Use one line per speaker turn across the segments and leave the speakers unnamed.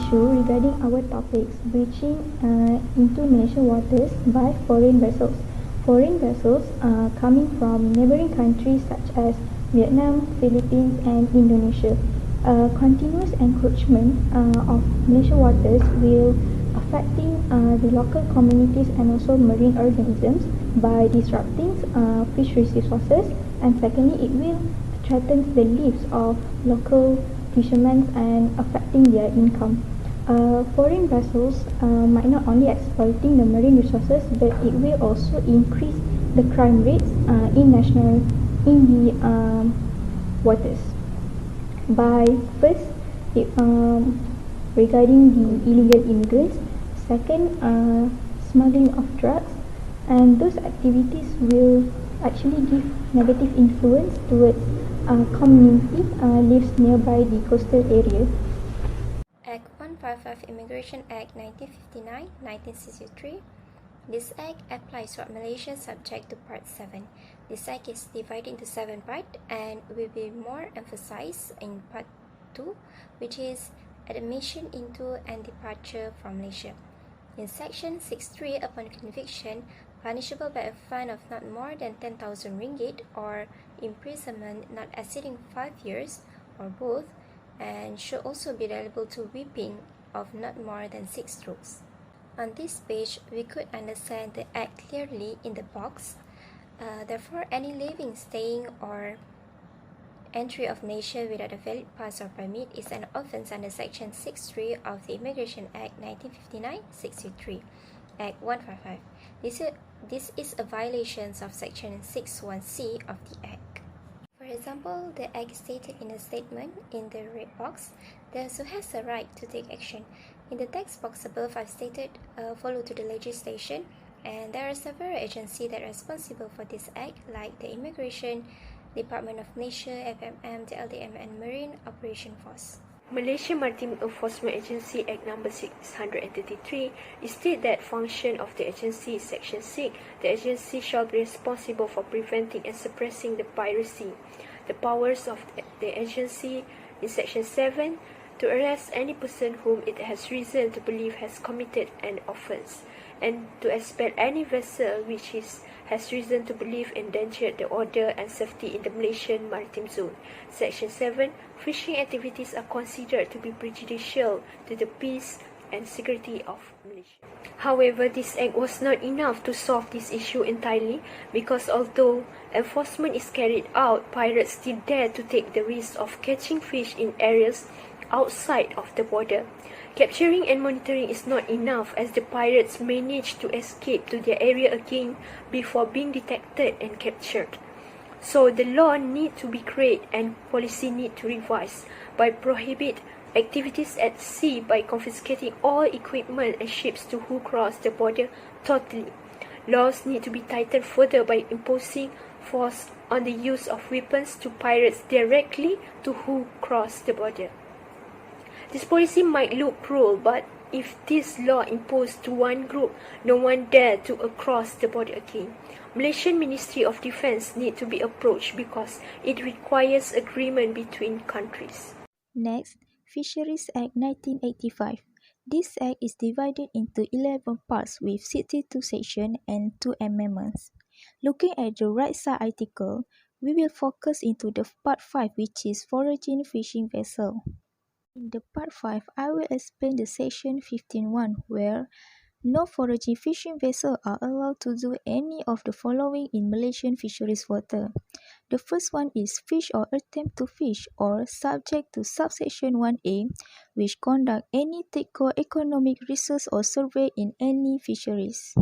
issue regarding our topics, breaching into Malaysian waters by foreign vessels. Foreign vessels coming from neighboring countries such as Vietnam, Philippines, and Indonesia. Continuous encroachment of Malaysian waters will affecting the local communities and also marine organisms by disrupting fisheries resources, and secondly it will threaten the lives of local fishermen and affecting their income. Foreign vessels might not only exploiting the marine resources, but it will also increase the crime rates in the waters. By first, it, regarding the illegal immigrants, second, smuggling of drugs, and those activities will actually give negative influence towards community lives nearby the coastal area.
Act 155 Immigration Act 1959-1963. This act applies to Malaysia subject to Part 7. This act is divided into 7 parts and will be more emphasized in Part 2, which is admission into and departure from Malaysia. In Section 6.3, upon conviction, punishable by a fine of not more than 10,000 ringgit or imprisonment not exceeding 5 years or both, and should also be liable to whipping of not more than 6 strokes. On this page, we could understand the act clearly in the box. Therefore, any living, staying, or entry of Malaysia without a valid pass or permit is an offence under Section 6.3 of the Immigration Act 1959-63, Act 155. This is a violation of Section 6.1c of the Act. For example, the Act is stated in the statement in the red box, the who has the right to take action. In the text box above, I've stated follow to the legislation, and there are several agencies that are responsible for this Act, like the Immigration, Department of Malaysia, FMM, the LDM, and Marine Operation Force.
Malaysia Maritime Enforcement Agency Act No. 633 states that function of the agency is Section 6. The agency shall be responsible for preventing and suppressing the piracy. The powers of the agency in Section 7 to arrest any person whom it has reason to believe has committed an offence, and to expel any vessel which has reason to believe endangered the order and safety in the Malaysian Maritime Zone. Section 7. Fishing activities are considered to be prejudicial to the peace and security of Malaysia. However, this act was not enough to solve this issue entirely, because although enforcement is carried out, pirates still dare to take the risk of catching fish in areas outside of the border. Capturing and monitoring is not enough, as the pirates manage to escape to their area again before being detected and captured. So the law need to be created and policy need to revise by prohibit activities at sea by confiscating all equipment and ships to who cross the border totally. Laws need to be tightened further by imposing force on the use of weapons to pirates directly to who cross the border. This policy might look cruel, but if this law imposed to one group, no one dare to cross the border again. Malaysian Ministry of Defence need to be approached because it requires agreement between countries.
Next, Fisheries Act 1985. This act is divided into 11 parts with 62 sections and 2 amendments. Looking at the right side article, we will focus into the part 5, which is foraging fishing vessel. In the part 5, I will explain the section 15.1, where no foraging fishing vessels are allowed to do any of the following in Malaysian fisheries water. The first one is fish or attempt to fish, or subject to subsection 1A, which conduct any take-or economic research or survey in any fisheries.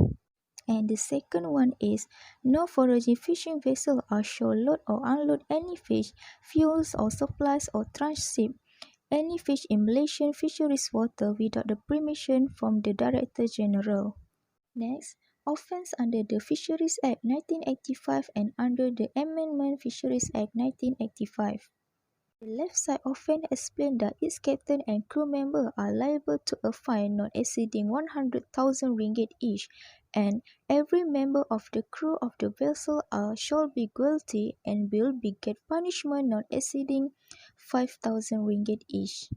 And the second one is no foraging fishing vessel shall load or unload any fish, fuels or supplies or transship any fish in Malaysian fisheries water without the permission from the Director General. Next, offence under the Fisheries Act 1985 and under the Amendment Fisheries Act 1985. The left side offence explains that its captain and crew member are liable to a fine not exceeding 100,000 ringgit each, and every member of the crew of the vessel shall be guilty and will be get punishment not exceeding 5,000 ringgit each.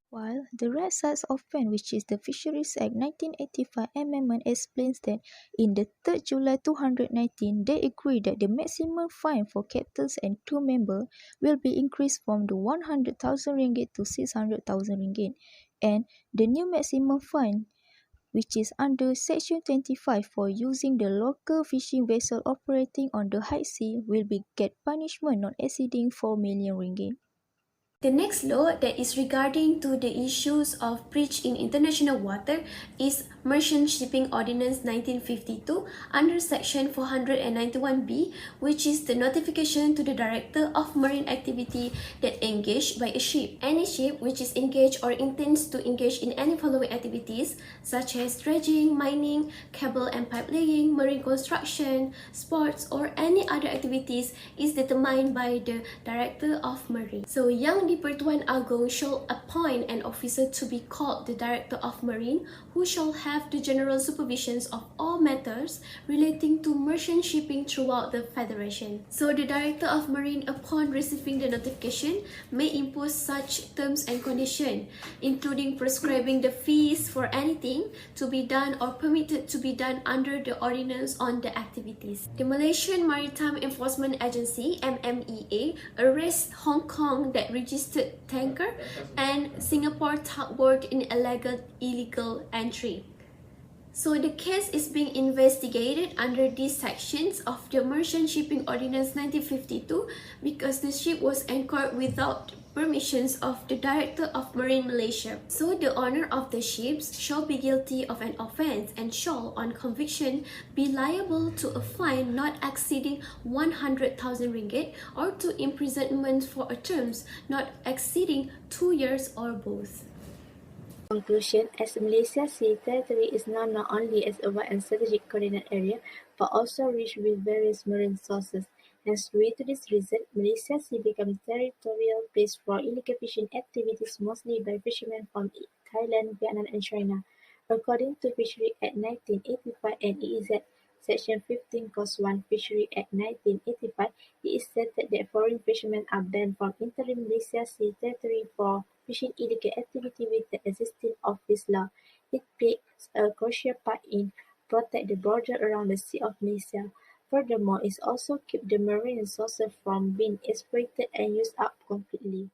While the right size offence, which is the Fisheries Act 1985 Amendment, explains that in the 3rd July 2019, they agree that the maximum fine for captains and crew members will be increased from the 100,000 ringgit to 600,000 ringgit, and the new maximum fine, which is under Section 25 for using the local fishing vessel operating on the high sea, will be get punishment not exceeding 4 million ringgit.
The next law that is regarding to the issues of breach in international water is Merchant Shipping Ordinance 1952 under Section 491B, which is the notification to the Director of Marine Activity that engaged by a ship. Any ship which is engaged or intends to engage in any following activities such as dredging, mining, cable and pipe laying, marine construction, sports or any other activities is determined by the Director of Marine. So Yang di-Pertuan Agong shall appoint an officer to be called the Director of Marine, who shall have the general supervision of all matters relating to merchant shipping throughout the Federation. So the Director of Marine, upon receiving the notification, may impose such terms and conditions, including prescribing the fees for anything to be done or permitted to be done under the ordinance on the activities. The Malaysian Maritime Enforcement Agency, MMEA, arrests Hong Kong that registered tanker and Singapore tugboat in illegal entry. So the case is being investigated under these sections of the Merchant Shipping Ordinance 1952 because the ship was anchored without permissions of the Director of Marine Malaysia. So the owner of the ships shall be guilty of an offence and shall, on conviction, be liable to a fine not exceeding 100,000 ringgit or to imprisonment for a term not exceeding 2 years or both.
Conclusion, as Malaysia Sea territory is known not only as a wide and strategic coordinate area, but also rich with various marine sources. Hence, due to this reason, Malaysia Sea becomes a territorial place for illegal fishing activities mostly by fishermen from Thailand, Vietnam and China. According to Fishery Act 1985 and EEZ Section 15 Clause 1 Fishery Act 1985, it is stated that foreign fishermen are banned from entering Malaysia Sea territory for fishing illegal activity with the existence of this law. It plays a crucial part in protect the border around the Sea of Malaysia. Furthermore, it also keeps the marine resources from being exploited and used up completely.